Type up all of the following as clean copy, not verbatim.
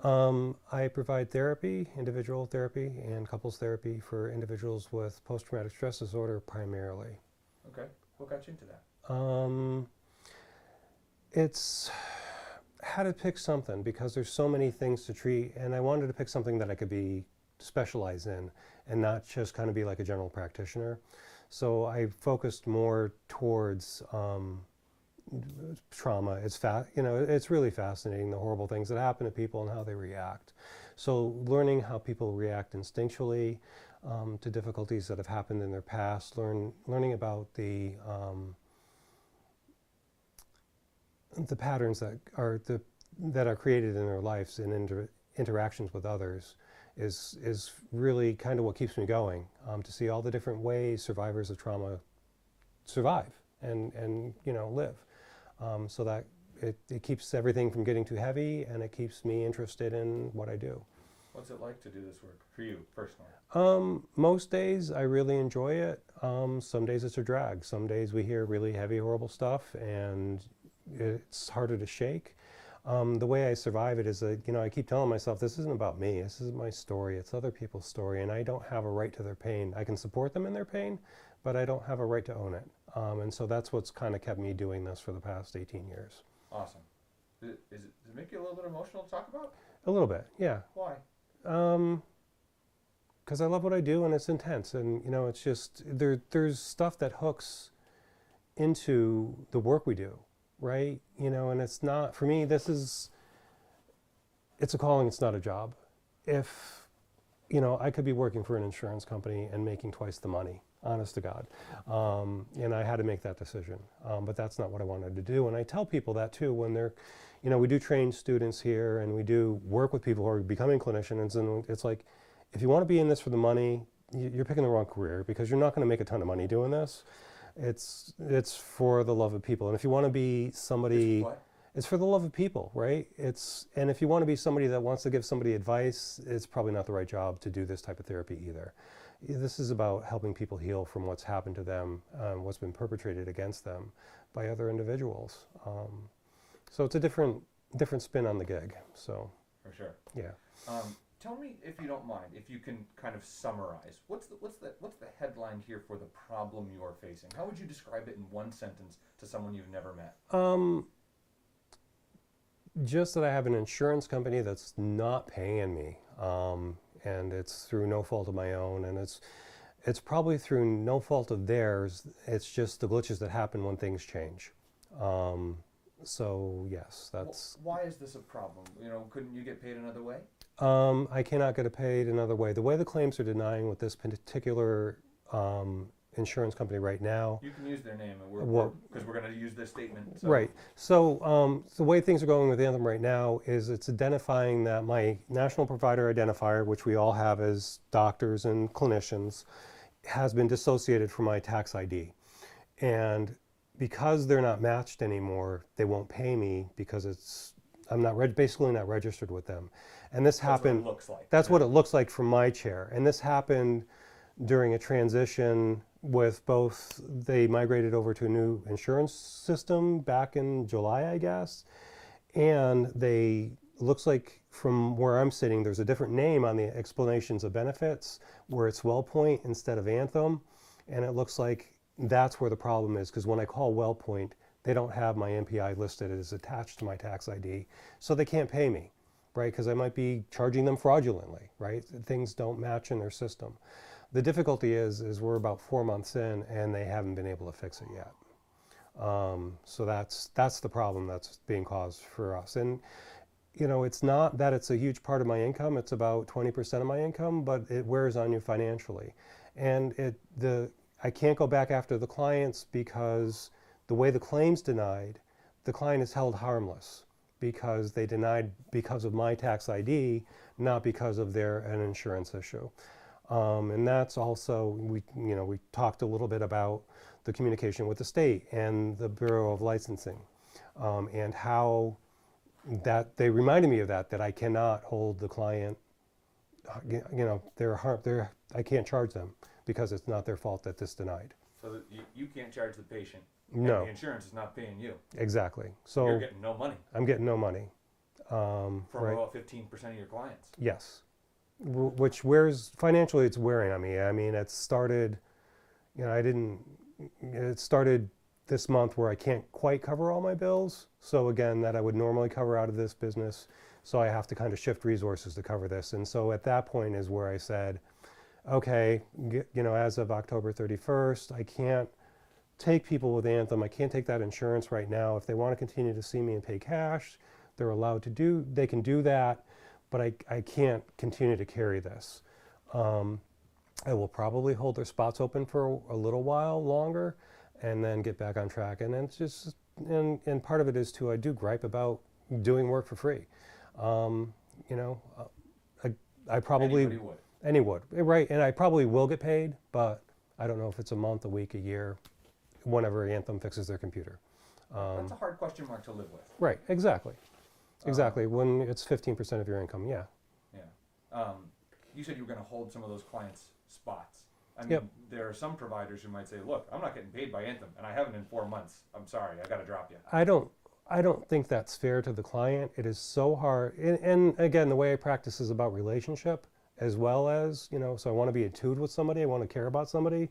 I provide therapy, individual therapy, and couples therapy for individuals with post-traumatic stress disorder primarily. Okay. What got you into that? Um, it's had to pick something because there's so many things to treat, and I wanted to pick something that I could be specialized in and not just kind of be like a general practitioner. So I focused more towards trauma. It's really fascinating, the horrible things that happen to people and how they react. So learning how people react instinctually to difficulties that have happened in their past, learning about the patterns that are created in their lives and interactions with others is really kind of what keeps me going. To see all the different ways survivors of trauma survive and live. So that it keeps everything from getting too heavy, and it keeps me interested in what I do. What's it like to do this work for you personally? Most days I really enjoy it. Some days it's a drag. Some days we hear really heavy, horrible stuff, and it's harder to shake. The way I survive it is that, I keep telling myself, this isn't about me. This isn't my story. It's other people's story, and I don't have a right to their pain. I can support them in their pain, but I don't have a right to own it. And so that's what's kind of kept me doing this for the past 18 years. Awesome. Does it make you a little bit emotional to talk about? A little bit, yeah. Why? Because I love what I do, and it's intense. And, it's just, there's stuff that hooks into the work we do, right? And it's not, for me, it's a calling, it's not a job. If, I could be working for an insurance company and making twice the money, honest to God. And I had to make that decision. But that's not what I wanted to do. And I tell people that too when they're, we do train students here and we do work with people who are becoming clinicians. And it's like, if you want to be in this for the money, you're picking the wrong career because you're not going to make a ton of money doing this. It's for the love of people. And if you want to be somebody, it's for the love of people, right? And if you want to be somebody that wants to give somebody advice, it's probably not the right job to do this type of therapy either. This is about helping people heal from what's happened to them, what's been perpetrated against them by other individuals. So it's a different spin on the gig. So for sure. Yeah. Tell me, if you don't mind, if you can kind of summarize, what's the headline here for the problem you're facing? How would you describe it in one sentence to someone you've never met? Just that I have an insurance company that's not paying me, and it's through no fault of my own, and it's probably through no fault of theirs. It's just the glitches that happen when things change. So yes, that's. Why is this a problem? Couldn't you get paid another way? I cannot get paid another way. The way the claims are denying with this particular insurance company right now. You can use their name, because we're going to use their statement. So. Right. So the way things are going with Anthem right now is it's identifying that my national provider identifier, which we all have as doctors and clinicians, has been dissociated from my tax ID. And because they're not matched anymore, they won't pay me because I'm not basically not registered with them. And this happened. That's what it looks like. That's what it looks like from my chair. And this happened during a transition with both. They migrated over to a new insurance system back in July, I guess. And looks like from where I'm sitting, there's a different name on the explanations of benefits where it's WellPoint instead of Anthem. And it looks like that's where the problem is, because when I call WellPoint, they don't have my MPI listed as attached to my tax ID, so they can't pay me, right? Because I might be charging them fraudulently, right? Things don't match in their system. The difficulty is we're about 4 months in and they haven't been able to fix it yet. So that's the problem that's being caused for us. And it's not that it's a huge part of my income. It's about 20% of my income, but it wears on you financially. And I can't go back after the clients because the way the claim's denied, the client is held harmless because they denied because of my tax ID, not because of an insurance issue. And that's also, we talked a little bit about the communication with the state and the Bureau of Licensing, and how that they reminded me of that I cannot hold the client, I can't charge them because it's not their fault that this denied. So that you can't charge the patient. No. And the insurance is not paying you. Exactly. So you're getting no money. I'm getting no money. From right? about 15% of your clients. Yes. Which wears financially, it's wearing on me. I mean, it started, it started this month where I can't quite cover all my bills. So again, that I would normally cover out of this business. So I have to kind of shift resources to cover this. And so at that point is where I said, okay, as of October 31st, I can't take people with Anthem. I can't take that insurance right now. If they want to continue to see me and pay cash, they're allowed to they can do that, but I can't continue to carry this. I will probably hold their spots open for a little while longer and then get back on track. And then it's just, and part of it is too, I do gripe about doing work for free. You know, I probably, Anybody would. any would, right? And I probably will get paid, but I don't know if it's a month, a week, a year, whenever Anthem fixes their computer. That's a hard question mark to live with. Right, exactly. Exactly, when it's 15% of your income, yeah. Yeah. You said you were going to hold some of those clients' spots. I mean, Yep. there are some providers who might say, look, I'm not getting paid by Anthem, and I haven't in 4 months. I'm sorry, I got to drop you. I don't think that's fair to the client. It is so hard. And again, the way I practice is about relationship as well as, so I want to be attuned with somebody. I want to care about somebody.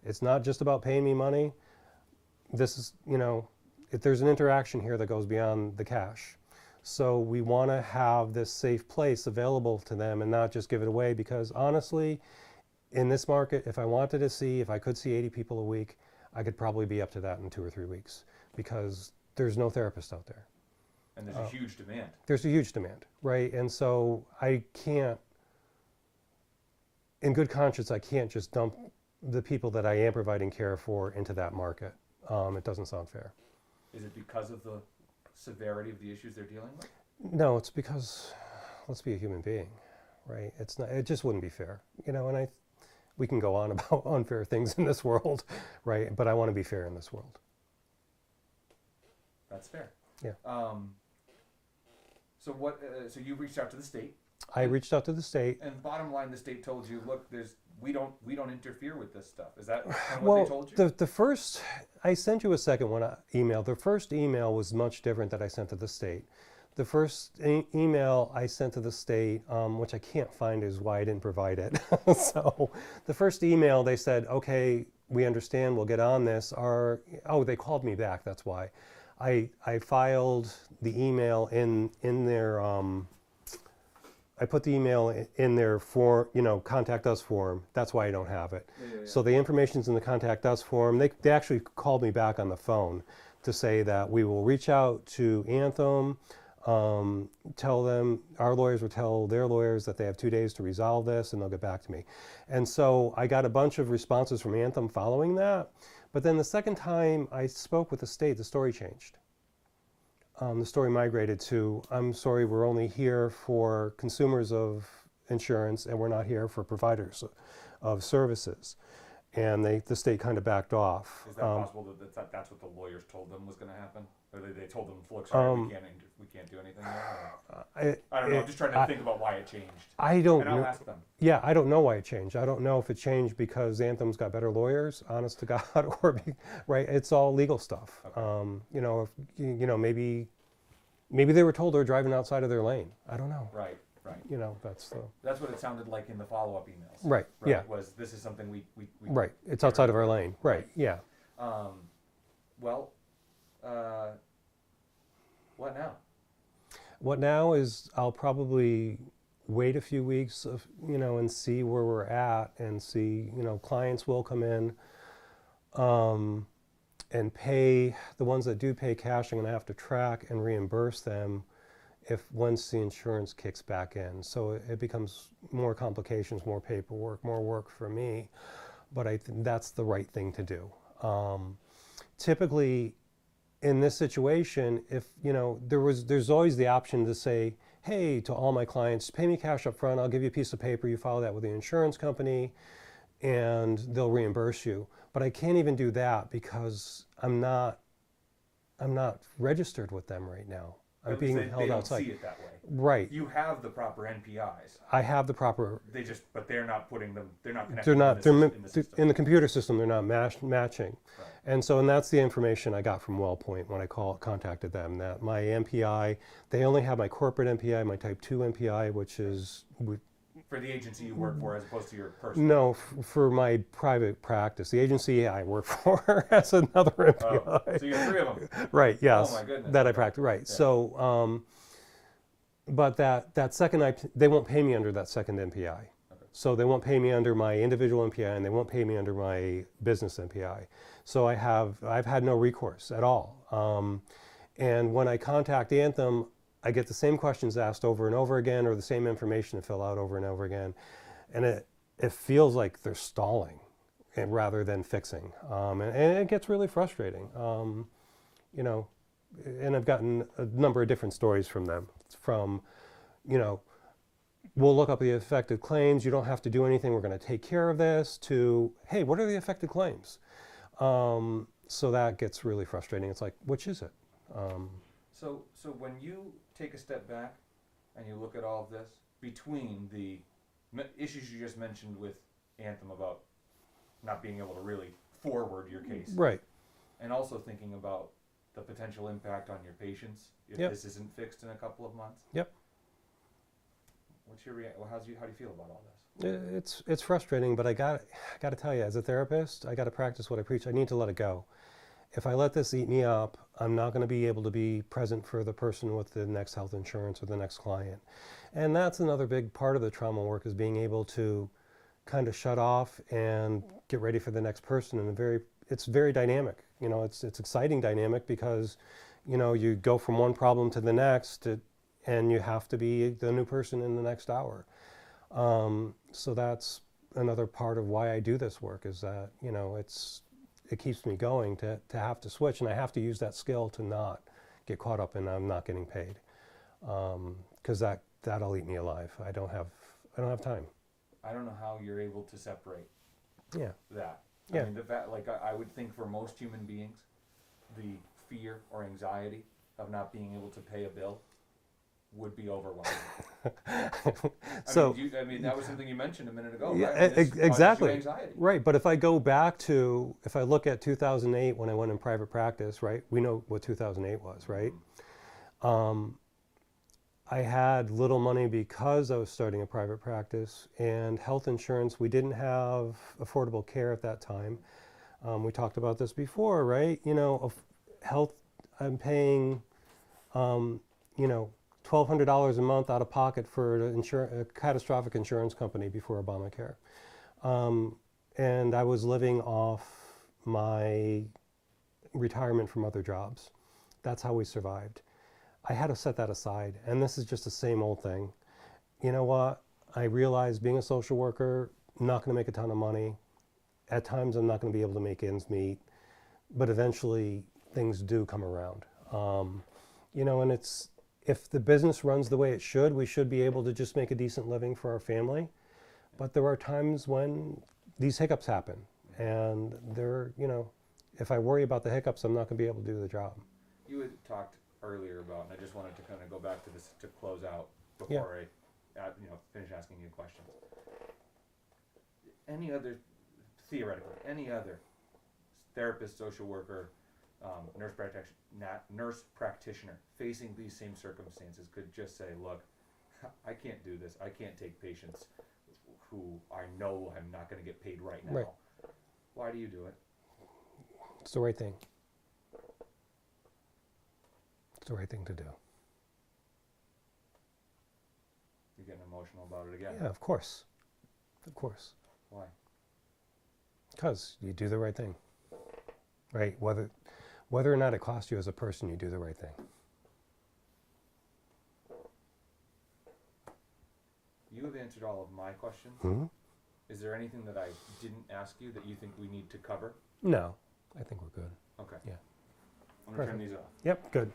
It's not just about paying me money. This is, if there's an interaction here that goes beyond the cash. So we want to have this safe place available to them and not just give it away, because honestly, in this market, if I could see 80 people a week, I could probably be up to that in 2 or 3 weeks, because there's no therapist out there. And there's a huge demand. There's a huge demand, right? And so I can't, in good conscience, I can't just dump the people that I am providing care for into that market. It doesn't sound fair. Is it because of the severity of the issues they're dealing with? No, it's because, let's be a human being, right? It's not. It just wouldn't be fair, And we can go on about unfair things in this world, right? But I want to be fair in this world. That's fair. Yeah. So what? So you reached out to the state. I reached out to the state. And bottom line, the state told you, look, we don't interfere with this stuff. Is that kind of what they told you? The first, I sent you a second one email. The first email was much different that I sent to the state. The first email I sent to the state, which I can't find, is why I didn't provide it. So the first email, they said, okay, we understand, we'll get on this. They called me back, that's why. I filed the email in their, I put the email in their contact us form. That's why I don't have it. Yeah. So the information's in the contact us form. They actually called me back on the phone to say that we will reach out to Anthem, tell them, our lawyers will tell their lawyers that they have 2 days to resolve this, and they'll get back to me. And so I got a bunch of responses from Anthem following that. But then the second time I spoke with the state, the story changed. The story migrated to, I'm sorry, we're only here for consumers of insurance, and we're not here for providers of services. And the state kind of backed off. Is that possible that that's what the lawyers told them was going to happen? Or they told them, look, sorry, we can't do anything there? I don't know. I'm just trying to think about why it changed. I don't And I'll know. ask them. Yeah, I don't know why it changed. I don't know if it changed because Anthem's got better lawyers, honest to God, or right. It's all legal stuff. Okay. Maybe they were told they're driving outside of their lane. I don't know. Right. That's what it sounded like in the follow-up emails. Right. Yeah. Was this is something we right. It's outside of our lane. Right. Yeah. Well, what now? What now is I'll probably wait a few weeks and see where we're at, and see, clients will come in and pay. The ones that do pay cash, I'm going to have to track and reimburse them once the insurance kicks back in. So it becomes more complications, more paperwork, more work for me, but I think that's the right thing to do. Typically, in this situation, if there's always the option to say, hey, to all my clients, pay me cash up front, I'll give you a piece of paper, you file that with the insurance company, and they'll reimburse you. But I can't even do that because I'm not registered with them right now. I'm At least being they held don't outside. see it that way. Right. You have the proper NPIs. I have the proper. But they're not putting them. They're not connected. They're not. In the In system. the computer system. They're not matching. Right. And that's the information I got from WellPoint when I contacted them. That my MPI, they only have my corporate MPI, my Type 2 MPI, which is For the agency you work for, as opposed to your personal. no for my private practice. The agency I work for has another MPI. Oh, so you have 3 of them. Right. Yes. Oh my goodness. That I Okay. practice. Right. Yeah. So, but that second they won't pay me under that second MPI. Okay. So they won't pay me under my individual MPI, and they won't pay me under my business MPI. So I've had no recourse at all. And when I contact Anthem, I get the same questions asked over and over again, or the same information to fill out over and over again, and it feels like they're stalling, rather than fixing, and it gets really frustrating. You know, and I've gotten a number of different stories from them. From, you know, we'll look up the affected claims. You don't have to do anything. We're going to take care of this. To, hey, what are the affected claims? So that gets really frustrating. It's like, which is it? So when you take a step back and you look at all of this, between the issues you just mentioned with Anthem about not being able to really forward your case, Right. and also thinking about the potential impact on your patients if Yep. this isn't fixed in a couple of months. Yep. What's your how do you feel about all this? It's frustrating, but I got to tell you, as a therapist, I got to practice what I preach. I need to let it go. If I let this eat me up, I'm not going to be able to be present for the person with the next health insurance or the next client. And that's another big part of the trauma work, is being able to kind of shut off and get ready for the next person. And it's very dynamic. You know, it's exciting dynamic, because, you know, you go from one problem to the next, and you have to be the new person in the next hour. So that's another part of why I do this work, is that, you know, it keeps me going to have to switch, and I have to use that skill to not get caught up in I'm not getting paid, because that'll eat me alive. I don't have time. I don't know how you're able to separate Yeah. that. Yeah. I mean, the fact, like I would think for most human beings, the fear or anxiety of not being able to pay a bill would be overwhelming. So I mean, that was something you mentioned a minute ago, yeah, right? I mean, this causes you exactly. anxiety. Right, but if I go back to, if I look at 2008 when I went in private practice, right? We know what 2008 was, right? I had little money because I was starting a private practice, and health insurance. We didn't have affordable care at that time. We talked about this before, right? You know, health. I'm paying, you know, $1,200 a month out of pocket for a catastrophic insurance company before Obamacare, and I was living off my retirement from other jobs. That's how we survived. I had to set that aside, and this is just the same old thing. You know what? I realized being a social worker, not going to make a ton of money. At times, I'm not going to be able to make ends meet, but eventually things do come around. You know, and if the business runs the way it should, we should be able to just make a decent living for our family. But there are times when these hiccups happen, and you know, if I worry about the hiccups, I'm not going to be able to do the job. You had talked earlier about, and I just wanted to kind of go back to this to close out before I, you know, finish asking you questions. Theoretically, any other therapist, social worker, nurse practitioner facing these same circumstances could just say, look, I can't do this. I can't take patients who I know I'm not going to get paid right now. Right. Why do you do it? It's the right thing. It's the right thing to do. You're getting emotional about it again. Yeah, of course. Of course. Why? Because you do the right thing. Right? Whether or not it costs you as a person, you do the right thing. You have answered all of my questions. Mm-hmm. Is there anything that I didn't ask you that you think we need to cover? No, I think we're good. Okay. Yeah. I'm going to turn Perfect. these off. Yep, good.